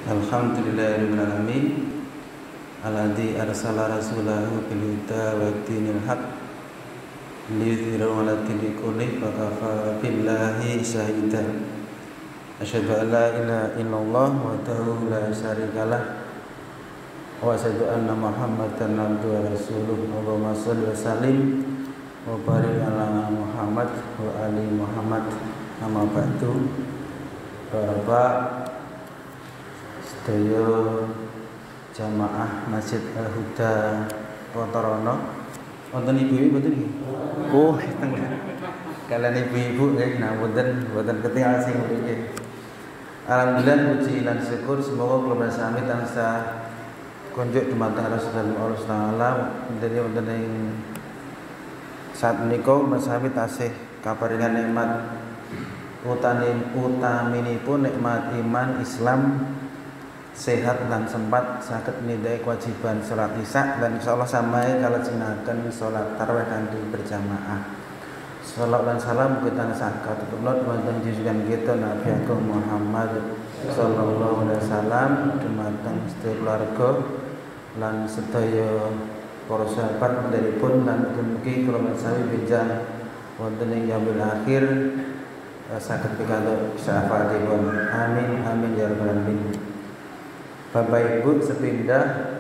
Alhamdulillahirabbil alamin alladzi arsala rasulahu bil huda wa dinil haq liyudhhirahu 'ala dini kullihi wa kafa billahi shahida. Asyhadu an la ilaha illallah wahdahu la syarikalah wa asyhadu anna Muhammadan abduhu wa rasuluh. Allahumma shalli wa sallim wa barik ala Muhammad wa ali Muhammad. Amma ba'du. Bapak sedaya jamaah Masjid Al-Huda Rontorono, wonten ibu-ibu mboten nggih? Oh, kalian ibu-ibu nggih, mboten ketingal sing mriki. Alhamdulillah puji lan syukur semoga kula sami tansah konjuk dumateng Rasulullah sallallahu alaihi wonten ing saat menika sami tasih kaparingan nikmat utaminipun nikmat iman Islam, sehat dan sempat saged nindakake kewajiban salat isya dan insyaallah samae kalajengipun salat tarawih kanthi berjamaah. Shalawat dan salam kita sakit tulud wonten junjungan kita Nabi Agung Muhammad sallallahu alaihi wasallam dumateng sedaya keluarga lan sedaya para sahabat deripun lan mugi kula sami benjang wonten ing yaumil akhir saged pikantuk syafaatipun. Amin amin ya rabbal alamin. Bapak Ibu sepindah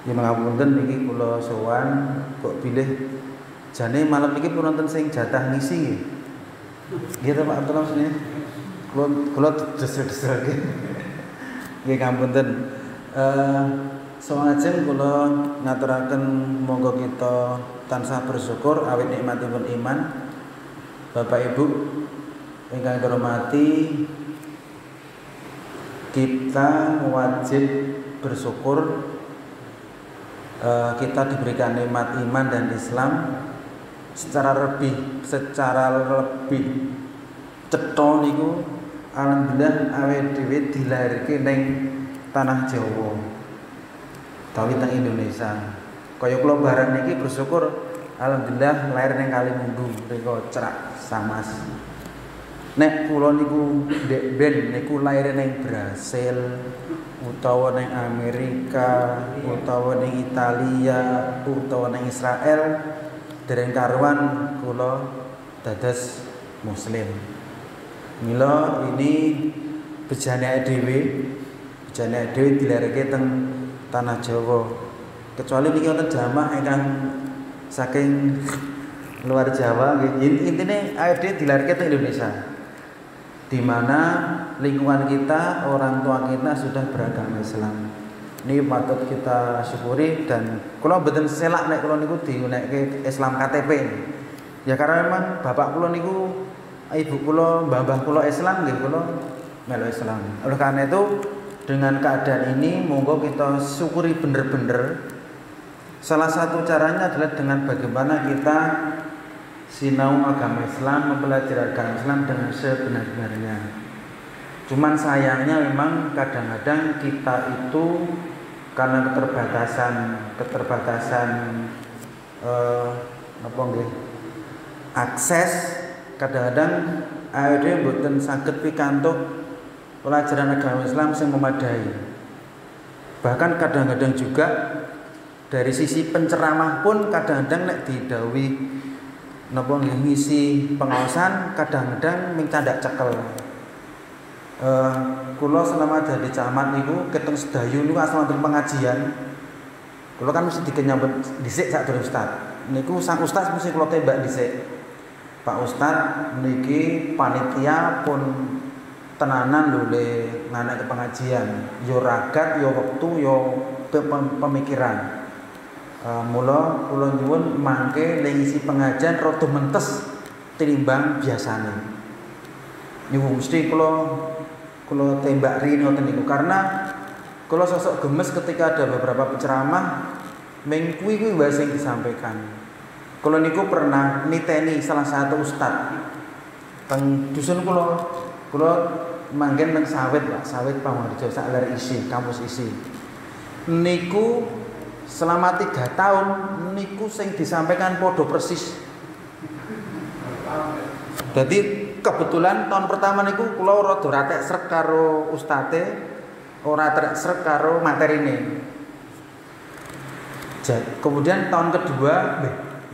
yang ngapunten niki kula sowan kok pilih jane malam niki pun wonten sing jatah ngisi nggih. Nggih to Pak Abdullah sini. Kula desel-desel nggih. Nggih ngapunten. Sawajeng kula ngaturaken monggo kita tansah bersyukur awit nikmatipun iman. Bapak Ibu ingkang dirahmati, kita wajib bersyukur kita diberikan nikmat iman dan Islam secara lebih cetha niku alhamdulillah awake dhewe dilairke ning tanah Jawa utawi teng Indonesia. Kaya kula bareng niki bersyukur alhamdulillah lair ning Kalimundu mriku cerak samas. Nek kula niku ndek ben niku lair ning Brasil utawa ning Amerika utawa ning Italia utawa ning Israel dereng karuan kula dados muslim. Mila ini bejane dhewe dilairke teng tanah Jawa. Kecuali niki wonten jamaah ingkang saking luar Jawa nggih. Intine awake dilairke teng Indonesia, di mana lingkungan kita, orang tua kita sudah beragama Islam. Ini patut kita syukuri dan kula mboten selak nek kula niku diunekke Islam KTP. Ya karena memang bapak kula niku, ibu kula, mbah-mbah kula Islam nggih, kula melu Islam. Oleh karena itu dengan keadaan ini monggo kita syukuri bener-bener. Salah satu caranya adalah dengan bagaimana kita sinau agama Islam, mempelajari agama Islam dengan sebenar-benarnya. Cuman sayangnya memang kadang-kadang kita itu karena keterbatasan akses, kadang-kadang awake mboten saged pikantuk pelajaran agama Islam sing memadai. Bahkan kadang-kadang juga dari sisi penceramah pun kadang-kadang nek didhawuhi napa ngisi pengawasan kadang-kadang mencandak cekel. Kula selama dadi camat niku keteng sedayu niku asal wonten pengajian. Kula kan mesti dikenyambut dhisik sakdurunge ustaz. Niku sang ustaz mesti kula tembak dhisik. Pak Ustaz niki panitia pun tenanan lho le nganek ke pengajian. Yo ragat, yo wektu, yo pemikiran. Mula kula nyuwun mangke ngisi pengajian rada mentes tinimbang biasane. Niku mesti kula tembak rene ngoten niku karena kula sosok gemes ketika ada beberapa penceramah ming kuwi wae sing disampaikan. Kula niku pernah niteni salah satu ustaz teng dusun kula manggen teng sawit Pak, sawit Pangwarjo sak ler isi, kampus isi. Niku selama 3 tahun niku sing disampaikan podo persis Jadi kebetulan tahun pertama niku kula rada ratek srek karo ustate, ora trek srek karo materine. Kemudian tahun kedua,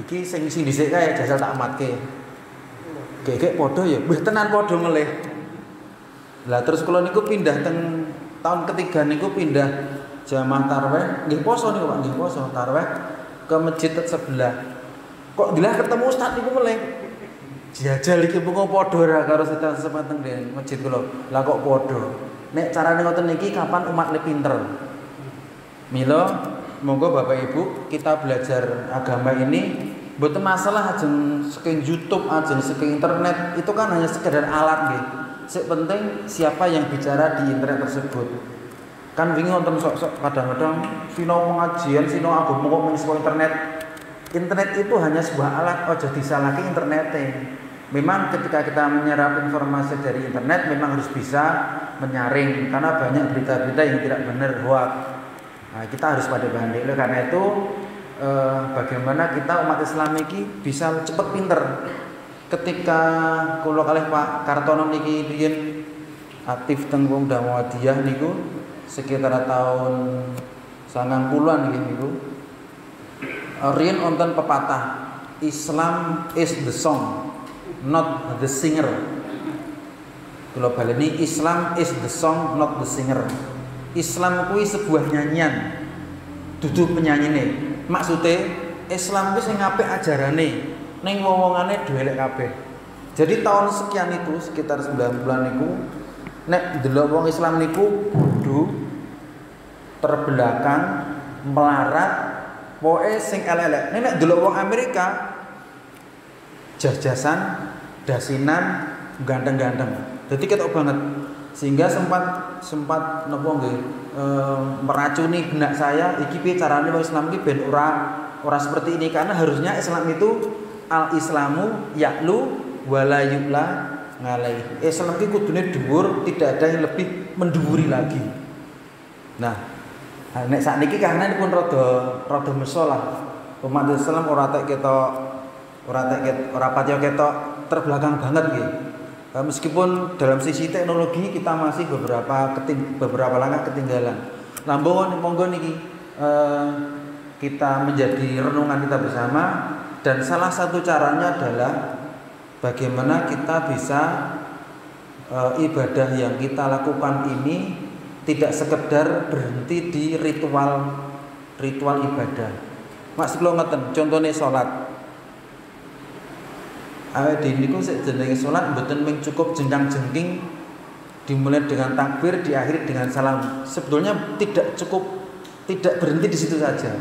iki sing dhisik kae jajal tak amatke. Gek padha ya, tenan padha ngelih. Lah terus kula niku pindah teng tahun ketiga niku pindah jamaah tarweh, nggih poso niku Pak, nggih poso tarweh ke masjid sebelah. Kok dilah ketemu ustaz niku meleh. Jajal iki mung padha ora karo sepateng den masjid kula. Lah kok padha. Nek carane ngoten niki kapan umat le pinter. Mila monggo Bapak Ibu kita belajar agama ini mboten masalah ajeng saking YouTube, ajeng saking internet, itu kan hanya sekedar alat nggih. Sing penting siapa yang bicara di internet tersebut. Kan wingi wonten sok-sok kadang-kadang sinau pengajian, sinau agama kok mung internet. Internet itu hanya sebuah alat, ojo disalahke internete. Memang ketika kita menyerap informasi dari internet memang harus bisa menyaring karena banyak berita-berita yang tidak benar, hoax. Nah, kita harus pada banding. Karena itu bagaimana kita umat Islam ini bisa cepat pinter. Ketika kula kalih Pak Kartono niki riyen aktif teng wong Muhammadiyah niku sekitar tahun 90-an niku. Riyen wonten pepatah Islam is the song, not the singer. Kula baleni Islam is the song, not the singer. Islam kuwi sebuah nyanyian, dudu penyanyine. Maksudnya Islam kuwi sing apik ajarane, ning wong-wongane dhelek kabeh. Jadi tahun sekian itu sekitar 9 bulan niku nek delok wong Islam niku kudu terbelakang, melarat, pokoke sing elek-elek. Nek delok wong Amerika jas-jasan, dasinan, ganteng-ganteng. Jadi ketok banget. Sehingga sempat napa nggih meracuni benak saya iki piye carane wong Islam iki ben ora seperti ini karena harusnya Islam itu al-islamu ya'lu wala yu'la ngalaihi. Islam iki kudune dhuwur, tidak ada yang lebih mendhuwuri lagi. Nah, nek sakniki karena pun rada mesolah. Umat Islam ora pati ketok terbelakang banget nggih. Meskipun dalam sisi teknologi kita masih beberapa langkah ketinggalan. Monggo niki kita menjadi renungan kita bersama dan salah satu caranya adalah bagaimana kita bisa ibadah yang kita lakukan ini tidak sekedar berhenti di ritual ibadah. Mas kula ngeten, contohnya salat. Awake dhewe niku sik jenenge salat mboten mung cukup jenjang-jengking dimulai dengan takbir, diakhiri dengan salam. Sebetulnya tidak berhenti di situ saja.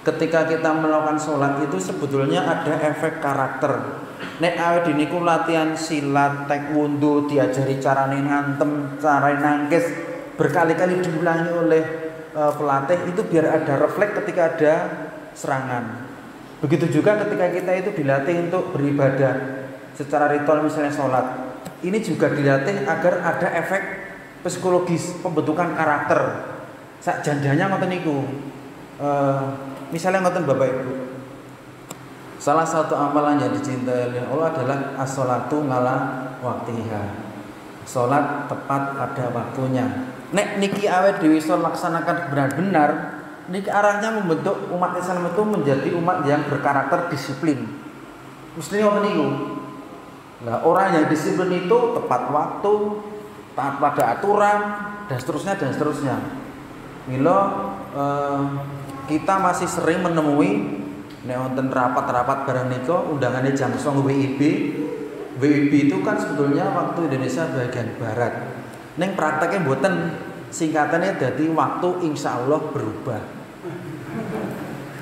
Ketika kita melakukan sholat itu sebetulnya ada efek karakter. Nek awake dhewe niku latihan silat, taekwondo, diajari carane ngantem, carane nangkis, berkali-kali diulangi oleh pelatih itu biar ada refleks ketika ada serangan. Begitu juga ketika kita itu dilatih untuk beribadah secara ritual misalnya sholat. Ini juga dilatih agar ada efek psikologis pembentukan karakter. Sak janjanya ngoten niku. Misalnya ngoten Bapak Ibu. Salah satu amalan yang dicintai oleh Allah adalah as-sholatu ngala waktiha. Sholat tepat pada waktunya. Nek niki awet dhewe iso laksanakan benar-benar, niki arahnya membentuk umat Islam itu menjadi umat yang berkarakter disiplin. Mestinya ngoten niku. Nah, orang yang disiplin itu tepat waktu, taat pada aturan dan seterusnya. Mila kita masih sering menemui nek wonten rapat-rapat bareng nika undangane jam 09.00 WIB. WIB itu kan sebetulnya waktu Indonesia bagian barat. Ning prakteknya mboten, singkatannya dadi waktu insyaallah berubah.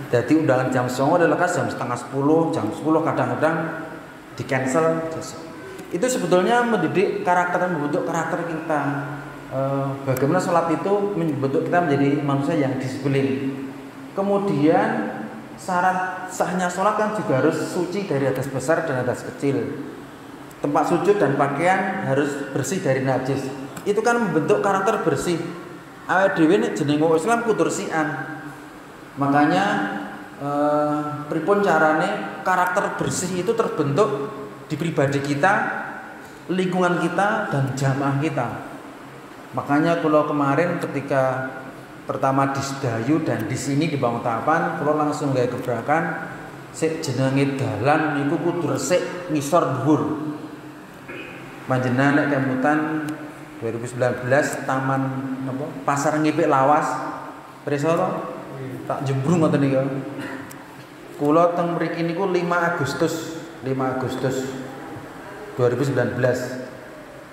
Jadi undangan jam 09.00 adalah jam 9:30, jam 10 kadang-kadang di cancel. Itu sebetulnya mendidik karakter dan membentuk karakter kita. Bagaimana sholat itu membentuk kita menjadi manusia yang disiplin. Kemudian syarat sahnya sholat kan juga harus suci dari hadas besar dan hadas kecil. Tempat sujud dan pakaian harus bersih dari najis. Itu kan membentuk karakter bersih. Awake dhewe nek jeneng wong Islam kudu resikan. Makanya pripun carane karakter bersih itu terbentuk di pribadi kita, lingkungan kita, dan jamaah kita. Makanya kalau kemarin ketika pertama di Sedayu dan di sini di Banguntapan, kalau langsung gaya gebrakan sik jenenge dalan niku kudu resik ngisor dhuwur. Panjenengan nek kemutan 2019 Taman apa Pasar Ngipik Lawas preso to? Tak jembrung ngoten niku. Kula teng mriki niku 5 Agustus 2019.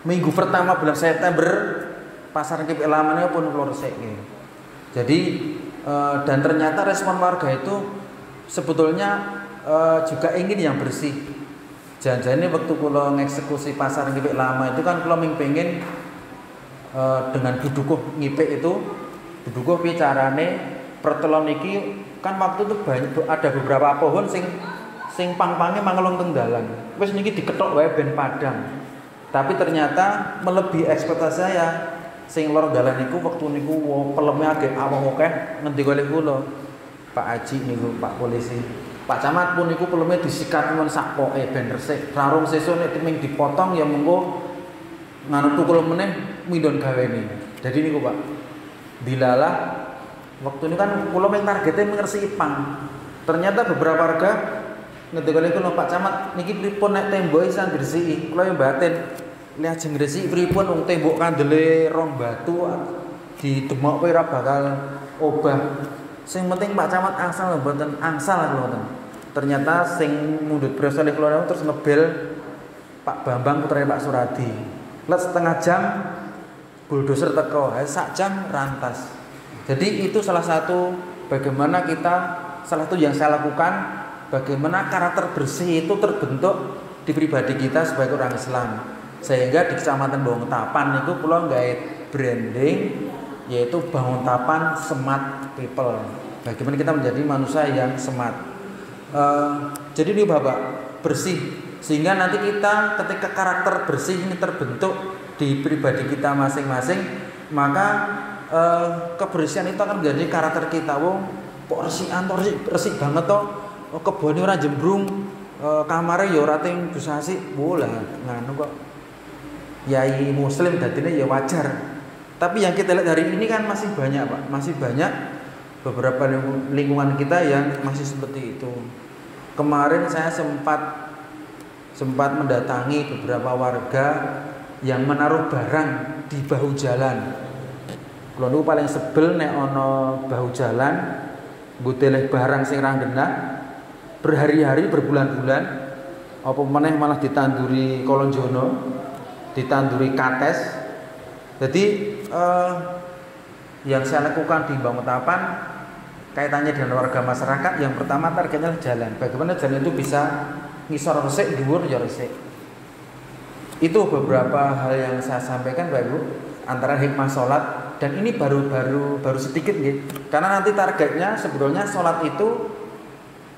Minggu pertama bulan September Pasar Ngipik Lawas pun kula resik nggih. Jadi dan ternyata respon warga itu sebetulnya juga ingin yang bersih. Jangan-jangan waktu kula ngeksekusi Pasar Ngipik Lama itu kan kula pengen dengan dudukuh ngipik itu dudukuh piye carane pertelon iki kan waktu itu banyak ada beberapa pohon sing pang-pange mangelung teng dalan. Wis niki diketok wae ben padang. Tapi ternyata melebihi ekspektasi saya. Sing lor dalan niku wektu niku peleme agek awang akeh ngendika kula Pak Haji niku Pak polisi Pak Camat pun niku peleme disikat men sak poke ben resik sarung sesuk nek timing dipotong ya mengko nganu tukul meneh mindon gawene. Jadi niku Pak dilalah waktu ini kan kula meng targete ngersiki pang. Ternyata beberapa warga ngendika kula Pak Camat niki pripun nek tembok isan diresiki. Kula yo batin lihat jengresi pripun wong tembok kandele rong batu didemok kowe ora bakal obah. Sing penting Pak Camat angsal mboten angsal ngoten. Ternyata sing mundhut preso kula terus ngebel Pak Bambang putrane Pak Suradi. Let setengah jam bulldozer teko, sak jam rantas. Jadi itu salah satu bagaimana salah satu yang saya lakukan bagaimana karakter bersih itu terbentuk di pribadi kita sebagai orang Islam. Sehingga di Kecamatan Banguntapan itu kula nggawe branding yaitu Banguntapan Smart People. Bagaimana kita menjadi manusia yang smart. Jadi ini Bapak bersih sehingga nanti kita ketika karakter bersih ini terbentuk di pribadi kita masing-masing, maka kebersihan itu akan menjadi karakter kita. Wong kok resik banget toh. Kebone ora jembrung, kamare ya ora teng busasi. Bola nganu kok. Yai muslim dadine ya wajar. Tapi yang kita lihat hari ini kan masih banyak Pak, masih banyak beberapa lingkungan kita yang masih seperti itu. Kemarin saya sempat mendatangi beberapa warga yang menaruh barang di bahu jalan. Kulo niku paling sebel nek ana bahu jalan mbuteleh barang sing ra genah berhari-hari berbulan-bulan apa meneh malah ditanduri kolonjono, ditanduri kates. Jadi yang saya lakukan di Banguntapan kaitannya dengan warga masyarakat, yang pertama targetnya adalah jalan. Bagaimana jalan itu bisa ngisor resik, dhuwur ya resik. Itu beberapa hal yang saya sampaikan Bapak Ibu, antara hikmah sholat, dan ini baru sedikit gitu. Karena nanti targetnya sebetulnya sholat itu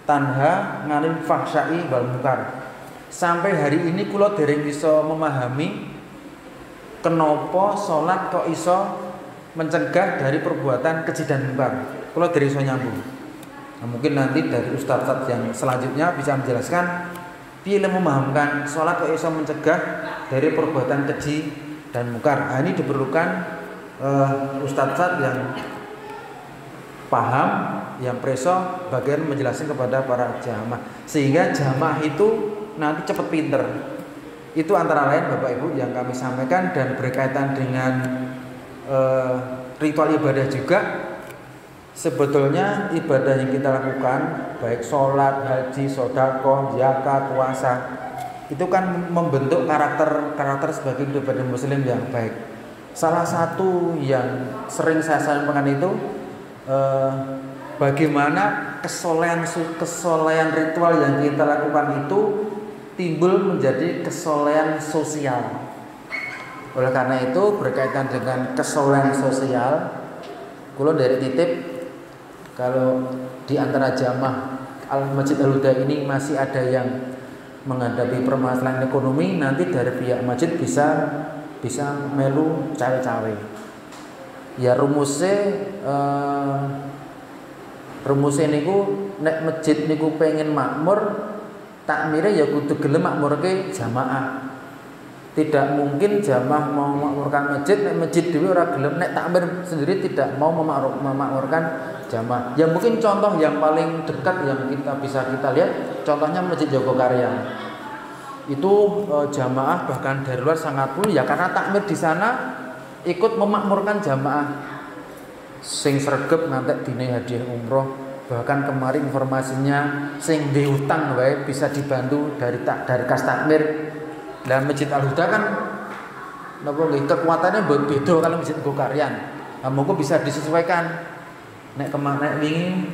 tanha nganil fahsyai wal munkar. Sampai hari ini kula dereng bisa memahami kenapa sholat kok iso mencegah dari perbuatan keji dan munkar. Kula dereng iso nyambung. Nah, mungkin nanti dari ustaz-ustaz yang selanjutnya bisa menjelaskan piye memahamkan sholat kok iso mencegah dari perbuatan keji dan munkar. Nah, ini diperlukan ustaz-ustaz yang paham, yang preso bagian menjelaskan kepada para jamaah, sehingga jamaah itu nanti cepat pinter. Itu antara lain Bapak Ibu yang kami sampaikan, dan berkaitan dengan ritual ibadah juga. Sebetulnya ibadah yang kita lakukan baik sholat, haji, sedekah, zakat, puasa itu kan membentuk karakter sebagai pribadi muslim yang baik. Salah satu yang sering saya sampaikan itu bagaimana kesolehan ritual yang kita lakukan itu timbul menjadi kesolehan sosial. Oleh karena itu berkaitan dengan kesolehan sosial, kula dari titip kalau di antara jamaah Al-Masjid Al-Huda ini masih ada yang menghadapi permasalahan ekonomi, nanti dari pihak masjid bisa melu cawe-cawe. Ya rumusnya niku nek masjid niku pengen makmur, takmire ya kudu gelem makmurke jamaah. Tidak mungkin jamaah mau memakmurkan masjid, nek masjid dhewe ora gelem, nek takmir sendiri tidak mau memakmurkan jamaah. Ya mungkin contoh yang paling dekat yang bisa kita lihat, contohnya Masjid Jogokarya. Itu jamaah bahkan dari luar sangat pun ya karena takmir di sana ikut memakmurkan jamaah. Sing sregep ngantek dine hadiah umroh, bahkan kemarin informasinya sing diutang wae bisa dibantu dari kas takmir. Lah Masjid Al Huda kan napa nggih kekuatannya beda kalau Masjid Gokaryan. Nah, monggo bisa disesuaikan. Nek kemana wingi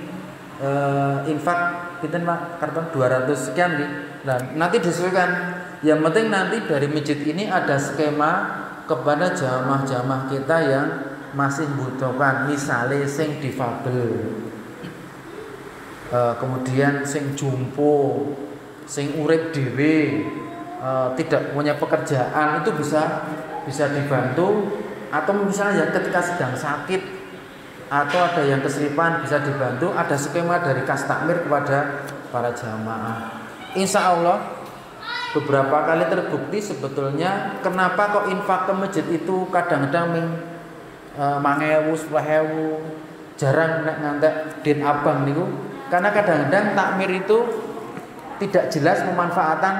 infak pinten Pak karton 200 sekian nih. Nah, nanti disesuaikan. Yang penting nanti dari masjid ini ada skema kepada jamaah-jamaah kita yang masih membutuhkan, misalnya sing difabel, kemudian sing jumpo, sing urip dhewe, tidak punya pekerjaan, itu bisa dibantu. Atau misalnya ketika sedang sakit atau ada yang keseripan bisa dibantu. Ada skema dari kas takmir kepada para jamaah. Insya Allah beberapa kali terbukti sebetulnya kenapa kok infak ke masjid itu kadang-kadang 5.000, 10.000, jarang ngantek din abang niku, karena kadang-kadang takmir itu tidak jelas pemanfaatan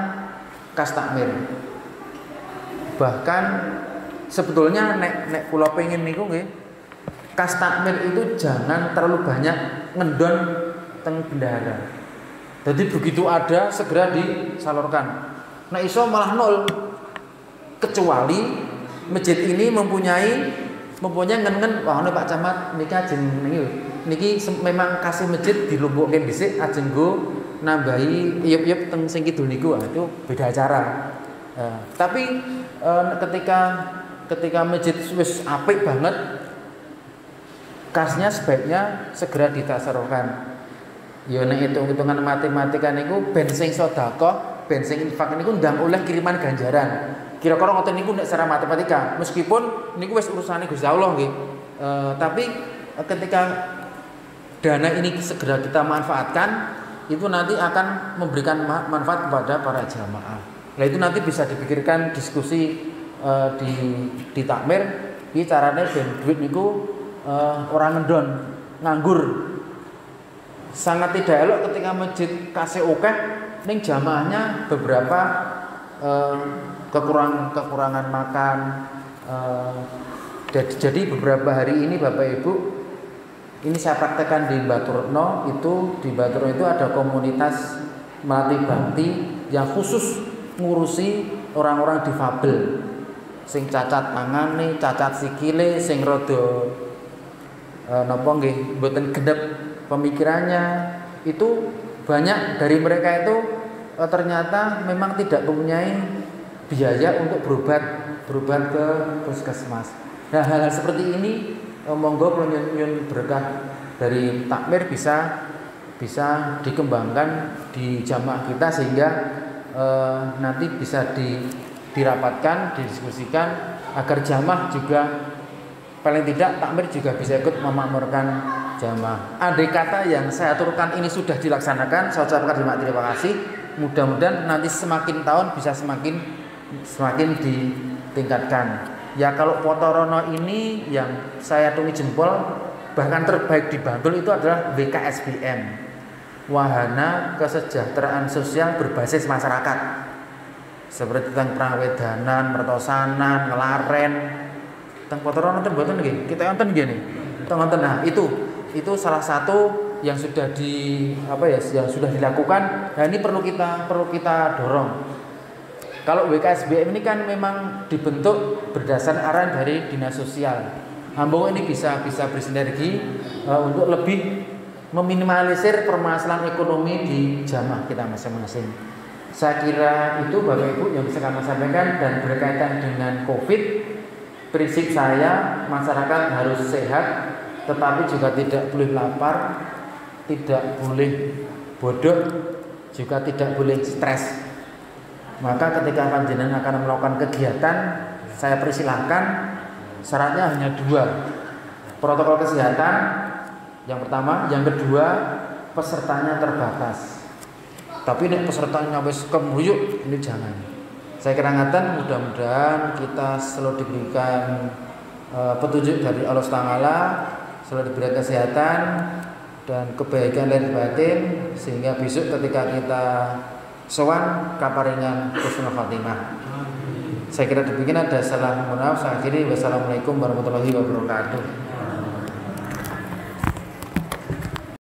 kas takmir. Bahkan sebetulnya nek kula pengin niku nggih, kas takmir itu jangan terlalu banyak ngendon teng bendahara. Jadi begitu ada segera disalurkan. Nah iso malah nol. Kecuali masjid ini mempunyai ngen-ngen, wah Pak Camat niki ajeng niki memang kasih masjid dilumpukke dhisik ajeng go nambahi iyep-iyep teng sing kidul niku, itu beda acara. Tapi ketika masjid wis apik banget, kasnya sebaiknya segera ditasarufkan. Ya nek hitung-hitungan matematika niku ben sing sedekah, ben sing infak niku ndang oleh kiriman ganjaran. Kira-kira ngoten niku nek secara matematika, meskipun niku wis urusane Gusti Allah nggih. Tapi ketika dana ini segera kita manfaatkan, itu nanti akan memberikan manfaat kepada para jamaah. Nah itu nanti bisa dipikirkan diskusi di takmir, iki carane ben duit niku ora ngendon, nganggur. Sangat tidak elok ketika masjid kasih akeh ning jamaahnya beberapa kekurangan makan. Jadi beberapa hari ini Bapak Ibu, ini saya praktekkan di Baturno. Itu di Baturno itu ada komunitas Melati Bakti yang khusus ngurusi orang-orang difabel, sing cacat tangane, cacat sikile, sing rada napa nggih mboten gendep pemikirannya. Itu banyak dari mereka itu ternyata memang tidak mempunyai biaya untuk berobat ke puskesmas. Nah hal-hal seperti ini monggo nyun berkah dari takmir bisa dikembangkan di jamaah kita sehingga nanti bisa dirapatkan, didiskusikan agar jamaah juga paling tidak takmir juga bisa ikut memakmurkan jamaah. Andai kata yang saya aturkan ini sudah dilaksanakan, saya ucapkan terima kasih. Mudah-mudahan nanti semakin tahun bisa semakin ditingkatkan. Ya kalau Potorono ini yang saya tungi jempol, bahkan terbaik di Bantul itu adalah WKSBM, Wahana Kesejahteraan Sosial Berbasis Masyarakat, seperti tentang prawedanan, mertosanan, ngelaren. Teng Potorono nonton mboten nggih? Kita nonton nggih nih. Nonton. Nah, itu salah satu yang sudah yang sudah dilakukan. Nah, ini perlu kita dorong. Kalau WKSBM ini kan memang dibentuk berdasarkan arahan dari Dinas Sosial. Ambung ini bisa bersinergi untuk lebih meminimalisir permasalahan ekonomi di jamaah kita masing-masing. Saya kira itu Bapak Ibu yang bisa kami sampaikan, dan berkaitan dengan Covid, prinsip saya masyarakat harus sehat, tetapi juga tidak boleh lapar, tidak boleh bodoh, juga tidak boleh stres. Maka ketika panjenengan akan melakukan kegiatan, saya persilahkan, syaratnya hanya 2. Protokol kesehatan yang pertama, yang kedua pesertanya terbatas. Tapi nek pesertanya wis kemruyuk ini jangan. Saya kira ngaten, mudah-mudahan kita selalu diberikan petunjuk dari Allah Taala, selalu diberikan kesehatan dan kebaikan lahir batin sehingga besok ketika kita sowan kaparingan husnul khotimah. Saya kira demikian, ada salah mohon maaf. Saya akhiri, wassalamualaikum warahmatullahi wabarakatuh.